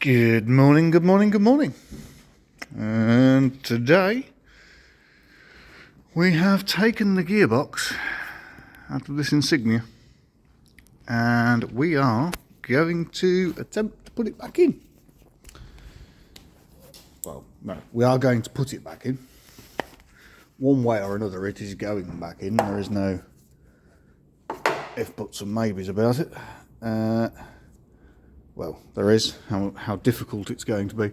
Good morning, good morning, good morning. And today we have taken the gearbox out of this Insignia and we are going to attempt to put it back in. Well, no, we are going to put it back in. One way or another it is going back in. There is no if, buts and maybes about it. Well, there is, how difficult it's going to be.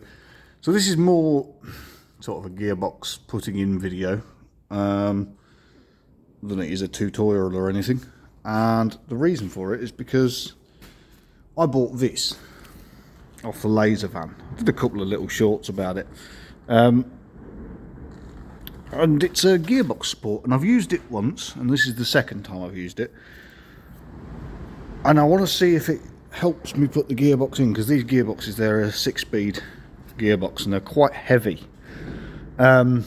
So this is more sort of a gearbox putting in video than it is a tutorial or anything. And the reason for it is because I bought this off the laser van. I did a couple of little shorts about it. And it's a gearbox support, and I've used it once, and this is the second time I've used it. And I want to see if it helps me put the gearbox in, because these gearboxes, they're a 6-speed gearbox and they're quite heavy. But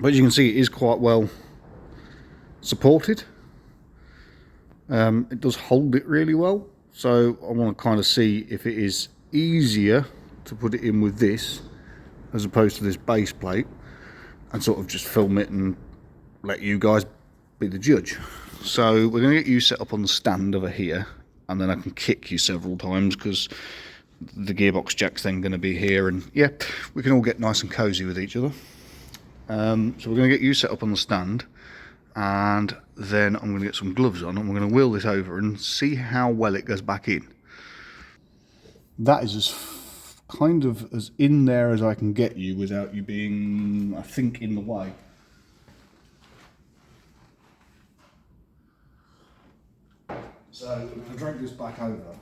as you can see, it is quite well supported. It does hold it really well, so I want to kind of see if it is easier to put it in with this as opposed to this base plate, and sort of just film it and let you guys be the judge. So we're going to get you set up on the stand over here, and then I can kick you several times because the gearbox jack's then going to be here, and yeah, we can all get nice and cozy with each other. So we're going to get you set up on the stand, and then I'm going to get some gloves on and we're going to wheel this over and see how well it goes back in. That is as kind of as in there as I can get you without you being, I think, in the way. So I'm going to drag this back over.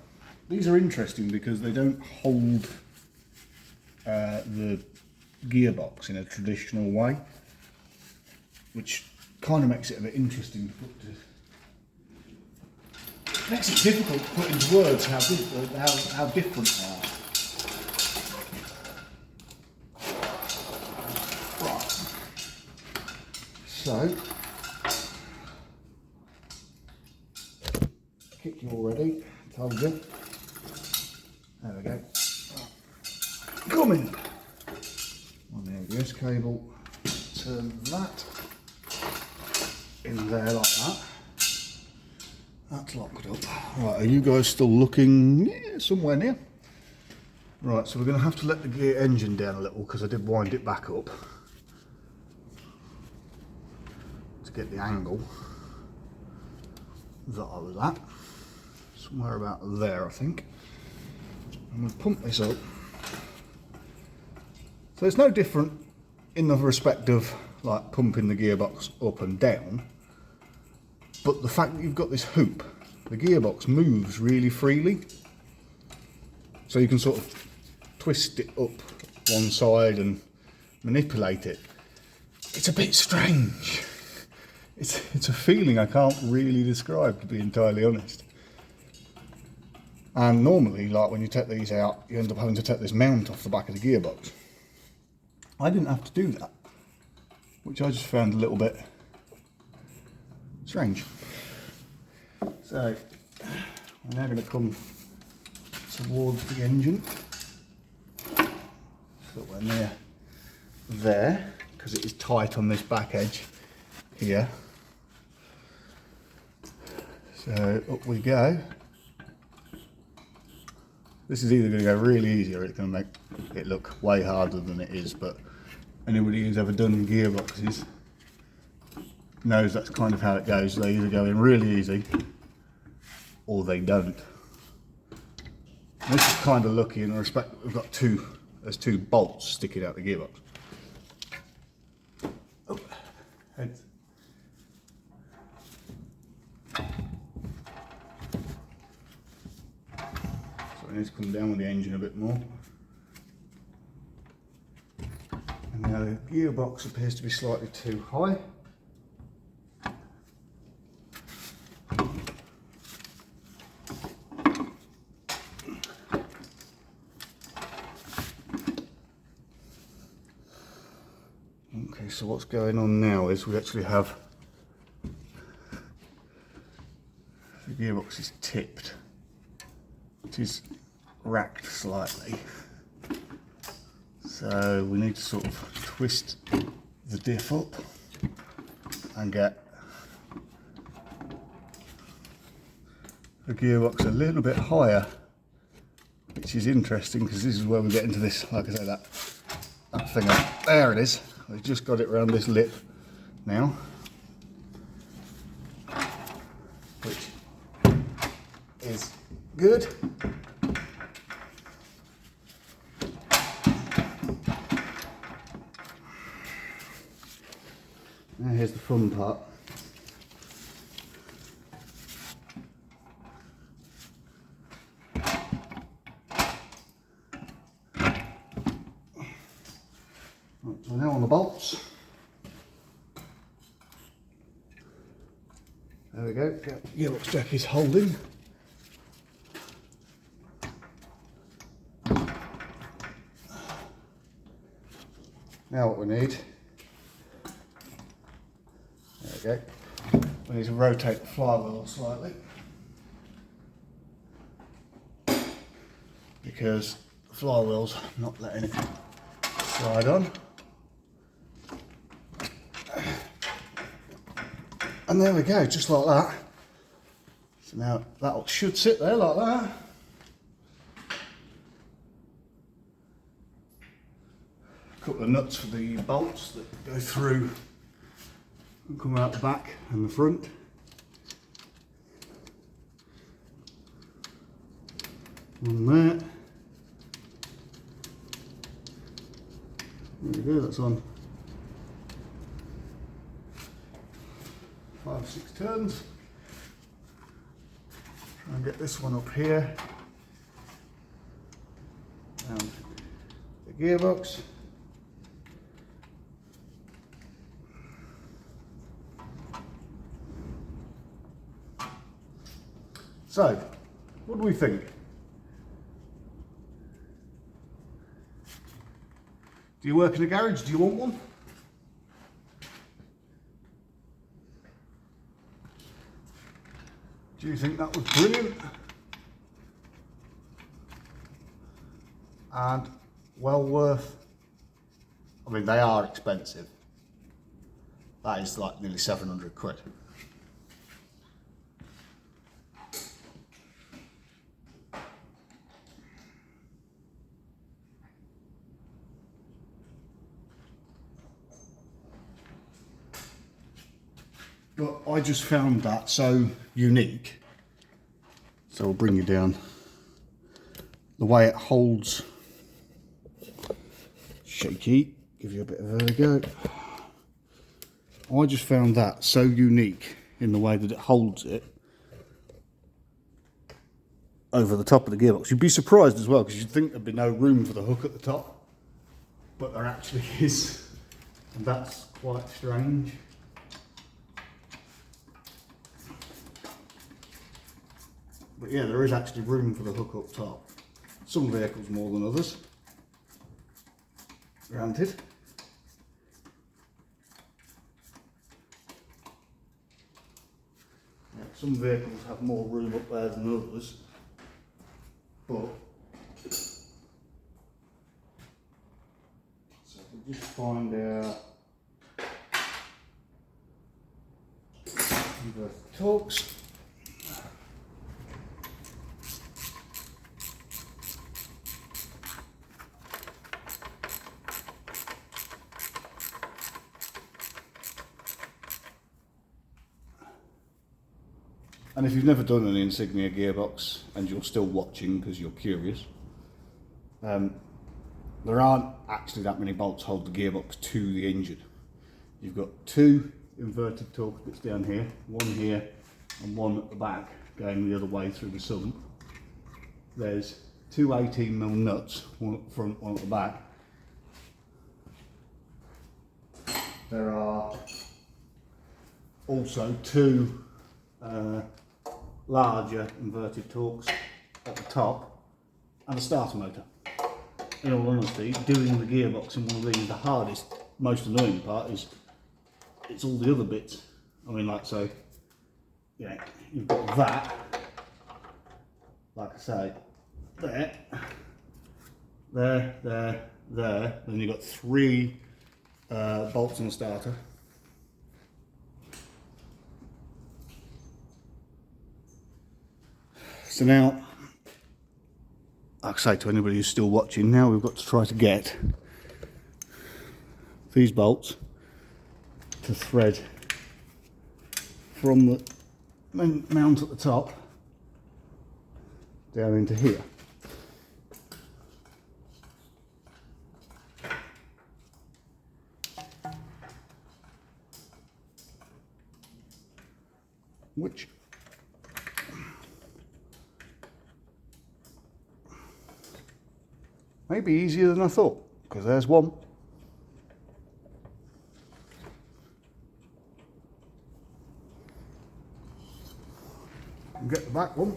These are interesting because they don't hold the gearbox in a traditional way, which kind of makes it a bit interesting to put to. Makes it difficult to put into words how different they are. Right. So. Kick you already, told you. There we go. Come in. On the ABS cable, turn that in there like that. That's locked up. Right, are you guys still looking somewhere near? Right, so we're going to have to let the gear engine down a little because I did wind it back up to get the angle that I was at. Somewhere about there, I think. I'm going to pump this up. So it's no different in the respect of like pumping the gearbox up and down, but the fact that you've got this hoop, the gearbox moves really freely, so you can sort of twist it up one side and manipulate it. It's a bit strange. It's a feeling I can't really describe, to be entirely honest. And normally, like when you take these out, you end up having to take this mount off the back of the gearbox. I didn't have to do that, which I just found a little bit strange. So, I'm now going to come towards the engine. So we're near there, because it is tight on this back edge here. So up we go. This is either going to go really easy or it's going to make it look way harder than it is, but anybody who's ever done gearboxes knows that's kind of how it goes. They either go in really easy or they don't. And this is kind of lucky in the respect that we've got there's two bolts sticking out the gearbox. Oh, heads. I need to come down with the engine a bit more. And now the gearbox appears to be slightly too high. Okay, so what's going on now is we actually have the gearbox is tipped. It is racked slightly. So we need to sort of twist the diff up and get the gearbox a little bit higher, which is interesting because this is where we get into this, like I say, that thing up. There it is. We've just got it around this lip now, which is good. Now here's the fun part. Right, so now on the bolts. There we go. Gearbox jack is holding. Now what we need, there we go, we need to rotate the flywheel slightly because the flywheel's not letting it slide on. And there we go, just like that. So now that should sit there like that. Couple of nuts for the bolts that go through and come out the back and the front. One there. There we go, that's on 5-6 turns. Try and get this one up here. And the gearbox. So, what do we think? Do you work in a garage? Do you want one? Do you think that was brilliant? And well worth, I mean, they are expensive. That is like nearly 700 quid. But I just found that so unique. So I'll bring you down. The way it holds, shaky, give you a bit of vertigo. I just found that so unique in the way that it holds it over the top of the gearbox. You'd be surprised as well because you'd think there'd be no room for the hook at the top, but there actually is, and that's quite strange. But yeah, there is actually room for the hook up top. Some vehicles more than others, granted. Yeah, some vehicles have more room up there than others, but so we'll just find our inverted torques. And if you've never done an Insignia gearbox and you're still watching because you're curious, there aren't actually that many bolts hold the gearbox to the engine. You've got two inverted torque bits down here, one here and one at the back going the other way through the southern. There's two 18mm nuts, one at the front, one at the back. There are also two larger inverted torques at the top and a starter motor. In all honesty, doing the gearbox in one of these, the hardest, most annoying part is it's all the other bits. I mean, like, so, you know, you've got that, like I say, there, there, then you've got 3 bolts on the starter. So now, like I say to anybody who's still watching, now we've got to try to get these bolts to thread from the mount at the top down into here. Which may be easier than I thought, because there's one. And get the back one.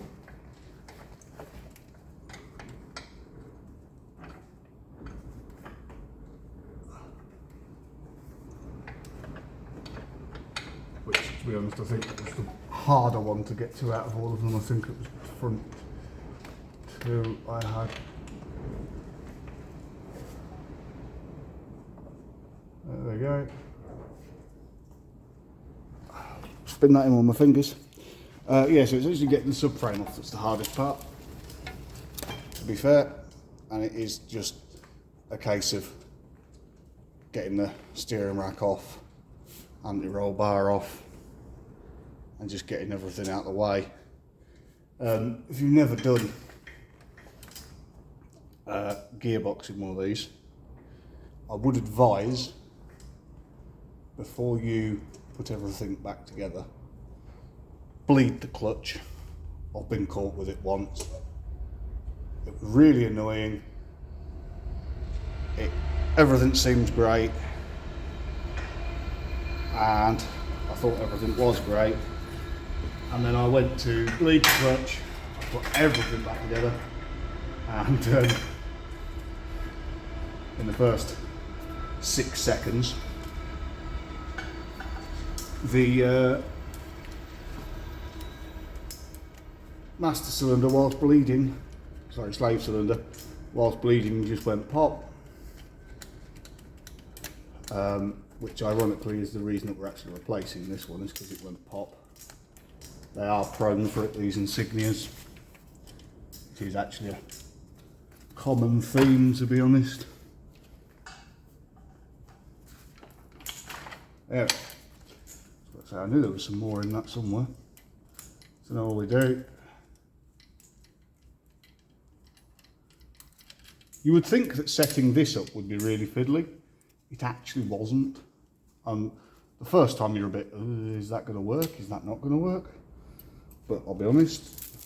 Which, to be honest, I think was the harder one to get to out of all of them. I think it was the front 2 I had. There we go. Spin that in on my fingers. Yeah, so it's actually getting the subframe off that's the hardest part, to be fair, and it is just a case of getting the steering rack off, anti-roll bar off, and just getting everything out of the way. If you've never done gearbox in one of these, I would advise, before you put everything back together, bleed the clutch. I've been caught with it once. It was really annoying. Everything seems great, and I thought everything was great, and then I went to bleed the clutch, I put everything back together, and in the first 6 seconds, the master cylinder, whilst bleeding, sorry, slave cylinder, whilst bleeding, just went pop. Which ironically is the reason that we're actually replacing this one, is because it went pop. They are prone for it, these Insignias. It is actually a common theme, to be honest. There. So I knew there was some more in that somewhere. So now all we do, you would think that setting this up would be really fiddly. It actually wasn't. The first time you're a bit, is that going to work? Is that not going to work? But I'll be honest,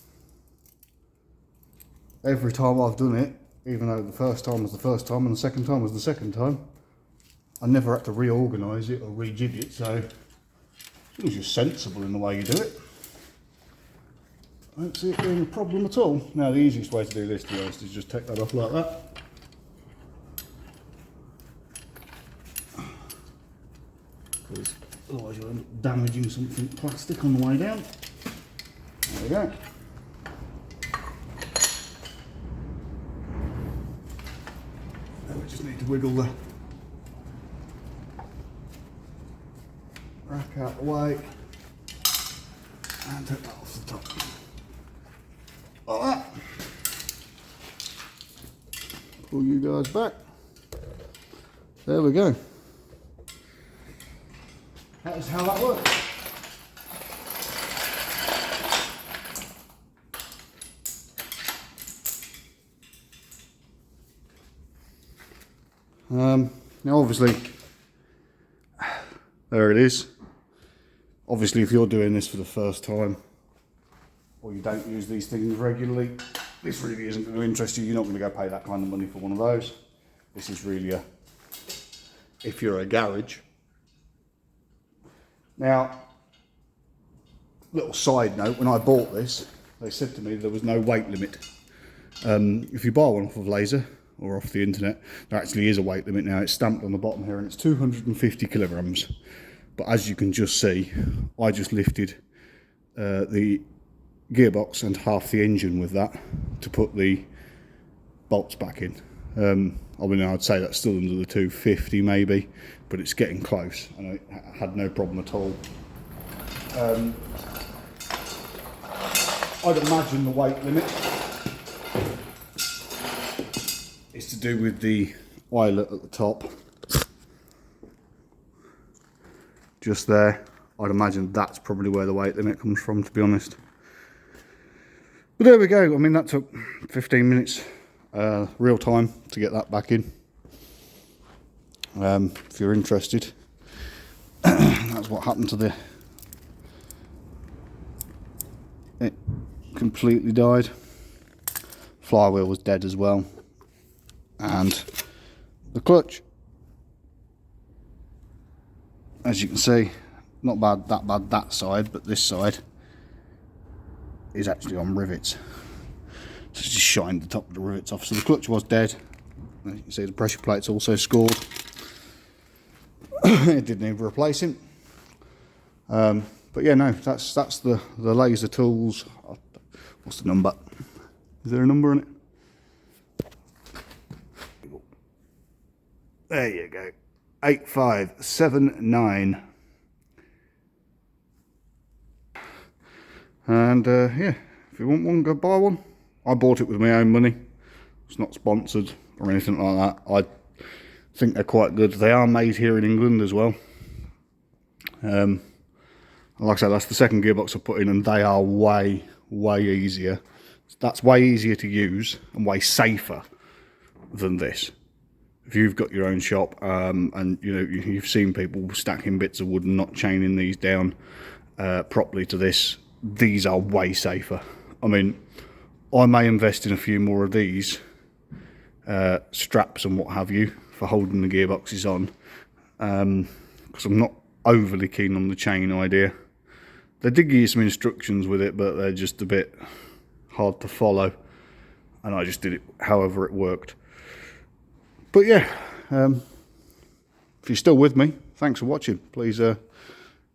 every time I've done it, even though the first time was the first time and the second time was the second time, I never had to reorganise it or rejig it, so it was just sensible in the way you do it. I don't see it being a problem at all. Now the easiest way to do this, to be honest, is just take that off like that. Because otherwise you'll end up damaging something plastic on the way down. There we go. Now we just need to wiggle the rack out the way and take that off the top. Like that. Pull you guys back. There we go. That's how that works. Now obviously, there it is. Obviously if you're doing this for the first time, or you don't use these things regularly, this really isn't going to interest you. You're not going to go pay that kind of money for one of those. This is really a, if you're a garage. Now, little side note, when I bought this, they said to me there was no weight limit. If you buy one off of Lazer or off the internet, there actually is a weight limit now. It's stamped on the bottom here and it's 250 kilograms. But as you can just see, I just lifted the gearbox and half the engine with that to put the bolts back in. I mean, I'd say that's still under the 250 maybe, but it's getting close, and I had no problem at all. I'd imagine the weight limit is to do with the eyelet at the top, just there. I'd imagine that's probably where the weight limit comes from, to be honest. But there we go. I mean, that took 15 minutes real time to get that back in. If you're interested, that's what happened to it completely died. Flywheel was dead as well, and the clutch, as you can see, not bad that side, but this side is actually on rivets. So it's just shined the top of the rivets off. So the clutch was dead. As you can see, the pressure plate's also scored. It did need replacing. But yeah, no, that's the laser tools. What's the number? Is there a number on it? There you go. 8579. And yeah, if you want one, go buy one. I bought it with my own money. It's not sponsored or anything like that. I think they're quite good. They are made here in England as well. Like I said, that's the second gearbox I put in, and they are way easier. That's way easier to use and way safer than this. If you've got your own shop, and you know, you've seen people stacking bits of wood and not chaining these down properly to this, these are way safer. I mean, I may invest in a few more of these straps and what have you for holding the gearboxes on, because I'm not overly keen on the chain idea. They did give you some instructions with it, but they're just a bit hard to follow, and I just did it however it worked. But yeah, if you're still with me, thanks for watching. Please give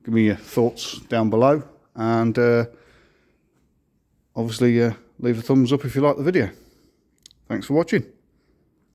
me your thoughts down below, and obviously leave a thumbs up if you like the video. Thanks for watching.